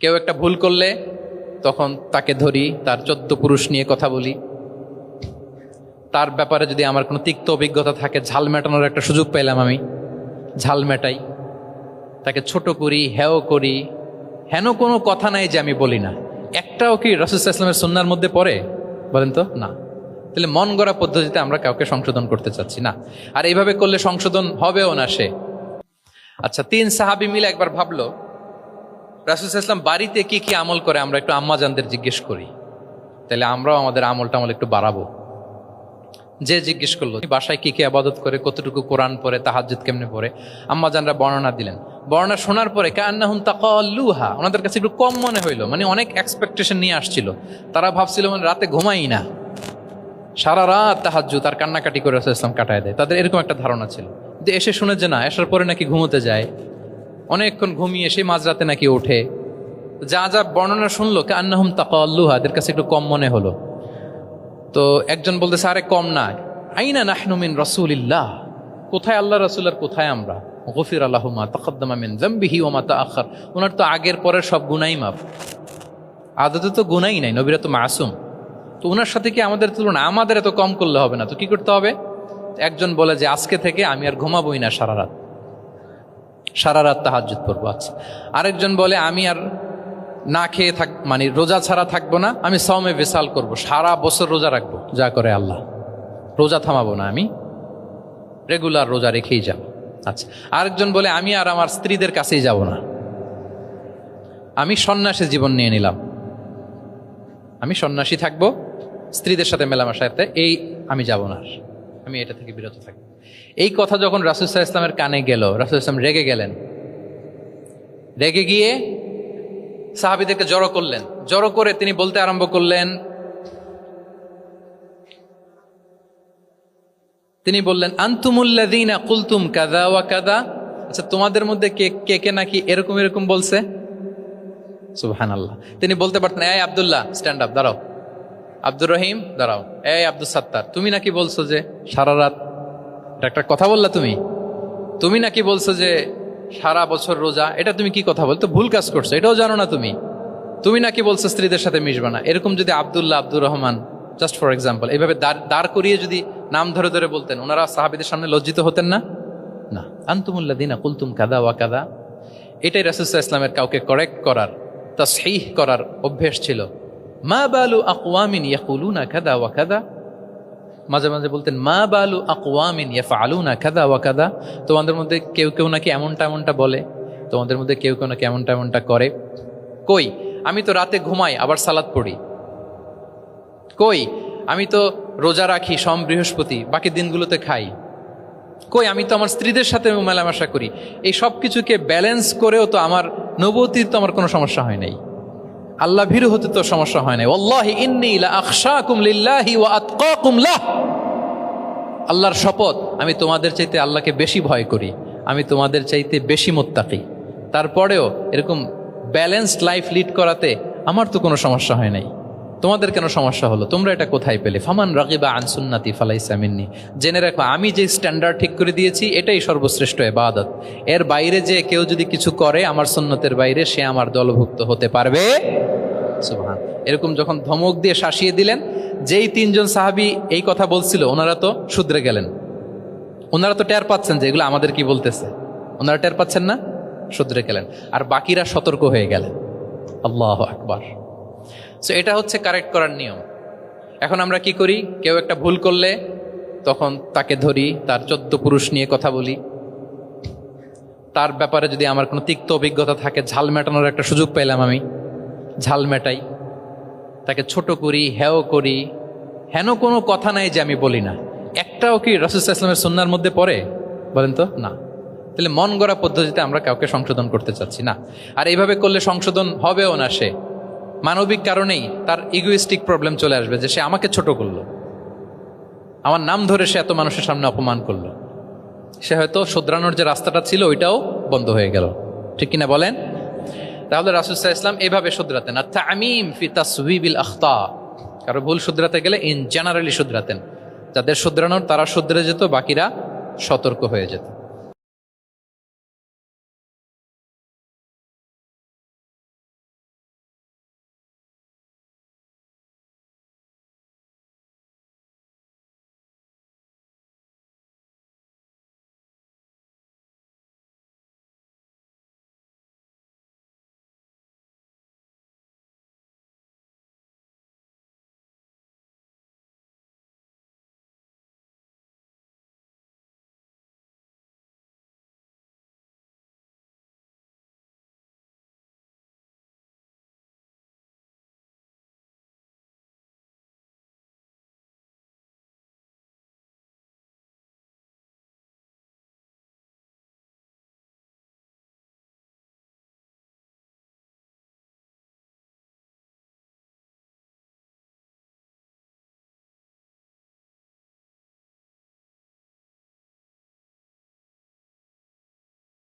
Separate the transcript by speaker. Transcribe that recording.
Speaker 1: কেউ একটা ভুল করলে তখন তাকে ধরি, তার 14 পুরুষ নিয়ে কথা বলি, তার ব্যাপারে যদি আমার কোনো তিক্ত অভিজ্ঞতা থাকে, ঝাল মেটানোর একটা সুযোগ পেলাম, আমি ঝাল মেটাই, তাকে ছোট করি, হেয় করি। হেন কোনো কথা নাই যে আমি বলি না। একটাও কি রাসূল সাল্লাল্লাহু আলাইহি ওয়াসাল্লামের সুন্নাহর মধ্যে পড়ে? বলেন তো না। তাহলে মন গড়া পদ্ধতিতে আমরা কাউকে সংশোধন করতে চাচ্ছি না, আর এইভাবে করলে সংশোধন হবেও না সে। আচ্ছা, 3 সাহাবী মিলে একবার ভাবলো রাসূল সাল্লাল্লাহু আলাইহি ওয়াসাল্লাম বাড়িতে কি কি আমল করে, আমরা একটু আম্মাজানদের জিজ্ঞেস করি, তাহলে আমরাও আমাদের আমল একটু বাড়াবো। যে জিজ্ঞেস করলো বাসায় কি কি ইবাদত করে, কতটুকু কোরআন পড়ে, তাহাজ্জুদ কেমনে পড়ে, আম্মাজানরা বর্ণনা দিলেন। বর্ণনা শোনার পরে কান্নাহুম তাকাল্লুহা, ওনাদের কাছে একটু কম মনে হইলো, মানে অনেক এক্সপেকটেশন নিয়ে আসছিল। তারা ভাবছিল মানে রাতে ঘুমাই না, সারা রাত তাহাজ্জুদ আর কান্নাকাটি করে রাসূল সাল্লাল্লাহু আলাইহি ওয়াসাল্লাম কাটায় দেয়, তাদের এরকম একটা ধারণা ছিল। যে এসে শুনে যে না, আসার পরে নাকি ঘুমোতে যায়, অনেকক্ষণ ঘুমিয়ে সেই মাঝরাতে নাকি ওঠে। যা যা বর্ণনা শুনলো কান্নাহুম তাকাল্লুহা, এদের কাছে একটু কম মনে হলো। তো একজন বলতেছে, আরে কম না, আইনা নাহনু মিন রাসূলিল্লাহ, কোথায় আল্লাহ রাসূল আর কোথায় আমরা। গফিরা লাহু মা তাকাদ্দামা মিন যামবিহি ওয়া মা তাআখার, ওনার তো আগের পরের সব গুনাহ মাফ। আদতে তো গুনাহই নাই, নবীরা তো মাসুম, তো ওনার সাথে কি আমাদের তুলনা, আমাদের এত কম করলে হবে না, তো কি করতে হবে। একজন বলে যে আজকে থেকে আমি আর ঘুমাবোই না, সারা রাত তাহাজ্জুদ পড়বো। আচ্ছা, আরেকজন বলে আমি আর না খেয়ে মানে রোজা ছাড়া থাকবো না, আমি সাওমে বিসাল করব, সারা বছর রোজা রাখবো, যা করে আল্লাহ, রোজা থামাবো না, আমি রেগুলার রোজা রেখেই যাব। আচ্ছা, আরেকজন বলে আমি আর আমার স্ত্রীদের কাছেই যাব না, আমি সন্ন্যাসী জীবন নিয়ে নিলাম, আমি সন্ন্যাসী থাকবো, স্ত্রীদের সাথে মেলামেশাতে এই আমি যাব না, আমি এটা থেকে বিরত থাকবো। এই কথা যখন রাসূল সাল্লাল্লাহু আলাইহি ওয়াসাল্লামের কানে গেল, রাসূল সাল্লাল্লাহু আলাইহি ওয়াসাল্লাম রেগে গেলেন। রেগে গিয়ে সাহাবীদেরকে জড়ো করলেন, জড়ো করে তিনি বলতে আরম্ভ করলেন, তিনি বললেন আনতুমুল্লাযীনা কুলতুম কাযা ওয়া কাযা, আচ্ছা তোমাদের মধ্যে কে কে নাকি এরকম এরকম বলছে। সুবহানাল্লাহ। তিনি বলতে পারতেন, এই আব্দুল্লাহ স্ট্যান্ড আপ, দাঁড়াও, আব্দুর রহিম দাঁড়াও, এই আব্দুল সাত্তার তুমি নাকি বলছো যে সারা রাত, এটা একটা কথা বললা তুমি নাকি বলছো যে সারা বছর রোজা, এটা তুমি কি কথা বলতো, ভুল কাজ করছো, এটাও জানো না তুমি নাকি বলছো স্ত্রীদের সাথে মিশবা না। এরকম যদি Abdullah, Abdur Rahman, just for example, এইভাবে দাঁড় করিয়ে যদি নাম ধরে ধরে বলতেন, ওনারা সাহাবীদের সামনে লজ্জিত হতেন না? না। আনতুমুল্লাযীনা কুলতুম কাযা ওয়া কাযা, এটাই রাসূল সাল্লাল্লাহু আলাইহি ওয়াসাল্লামের কাউকে কারেক্ট করার, তাসহিহ করার অভ্যেস ছিল। মা বালু আকওয়ামিন ইয়াকুলুনা কাযা ওয়া কাযা, মাঝে মাঝে বলতেন মা বালু আকওয়ামিন ইয়াফআলুনা কাযা ওয়া কাযা, তোমাদের মধ্যে কেউ কেউ নাকি এমনটা বলে, তোমাদের মধ্যে কেউ কেউ নাকি এমনটা করে। কই, আমি তো রাতে ঘুমাই আবার সালাত পড়ি, কই আমি তো রোজা রাখি সোম বৃহস্পতি, বাকি দিনগুলোতে খাই, কই আমি তো আমার স্ত্রীদের সাথে মেলামেশা করি, এই সব কিছুকে ব্যালেন্স করেও তো আমার নবুয়তির তো আমার কোনো সমস্যা হয় নাই, আল্লাহ ভীরু হতে তো সমস্যা হয় নাই। ওয়াল্লাহি ইন্নী লা আখশাকুম লিল্লাহি ওয়া আতকাকুম লাহ, আল্লাহর শপথ আমি তোমাদের চাইতে আল্লাহকে বেশি ভয় করি, আমি তোমাদের চাইতে বেশি মুত্তাকি। তারপরেও এরকম ব্যালেন্সড লাইফ লিড করাতে আমার তো কোনো সমস্যা হয় নাই, তোমাদের কেন সমস্যা হলো, তোমরা এটা কোথায় পেলে। ফামান রাগিবা আন সুন্নতি ফালাইসা মিন্নি, জেনে রাখো আমি যে স্ট্যান্ডার্ড ঠিক করে দিয়েছি এটাই সর্বশ্রেষ্ঠ ইবাদত, এর বাইরে যে কেউ যদি কিছু করে আমার সুন্নতের বাইরে, সে আমার দলভুক্ত হতে পারবে। সুবহান। এরকম যখন ধমক দিয়ে শাসিয়ে দিলেন, যেই 3 জন সাহাবী এই কথা বলছিল ওনারা তো শুধরে গেলেন, ওনারা তো টের পাচ্ছেন যে এগুলো আমাদের কি বলতেছে, ওনারা টের পাচ্ছেন না, শুধরে গেলেন, আর বাকিরা সতর্ক হয়ে গেলেন। আল্লাহু আকবার। সো এটা হচ্ছে কারেক্ট করার নিয়ম। এখন আমরা কি করি, কেউ একটা ভুল করলে তখন তাকে ধরি, তার 14 পুরুষ নিয়ে কথা বলি, তার ব্যাপারে যদি আমার কোনো তিক্ত অভিজ্ঞতা থাকে, ঝাল মেটানোর একটা সুযোগ পেলাম, আমি ঝাল মেটাই, তাকে ছোট করি, হেয় করি। হেন কোনো কথা নাই যে আমি বলি না। একটাও কি রাসূল সাল্লাল্লাহু আলাইহি ওয়াসাল্লামের সুন্নাহর মধ্যে পড়ে? বলেন তো না। তাহলে মন গড়া পদ্ধতিতে আমরা কাউকে সংশোধন করতে চাচ্ছি না, আর এইভাবে করলে সংশোধন হবেও না সে। মানবিক কারণেই তার ইগোইস্টিক প্রবলেম চলে আসবে, যে সে আমাকে ছোট করলো, আমার নাম ধরে সে এত মানুষের সামনে অপমান করলো, সে হয়তো শুধরানোর যে রাস্তাটা ছিল ওইটাও বন্ধ হয়ে গেল। ঠিক কিনা বলেন? তাহলে রাসূল সাল্লাল্লাহু আলাইহি ওয়াসাল্লাম এইভাবে শুধরাতেন। আর তামিম ফি তাসওয়িবিল আখতা, কারো ভুল শুধরাতে গেলে ইন জেনারেলি শুধরাতেন, যাদের শুধরানোর তারা শুধরে যেত, বাকিরা সতর্ক হয়ে যেত।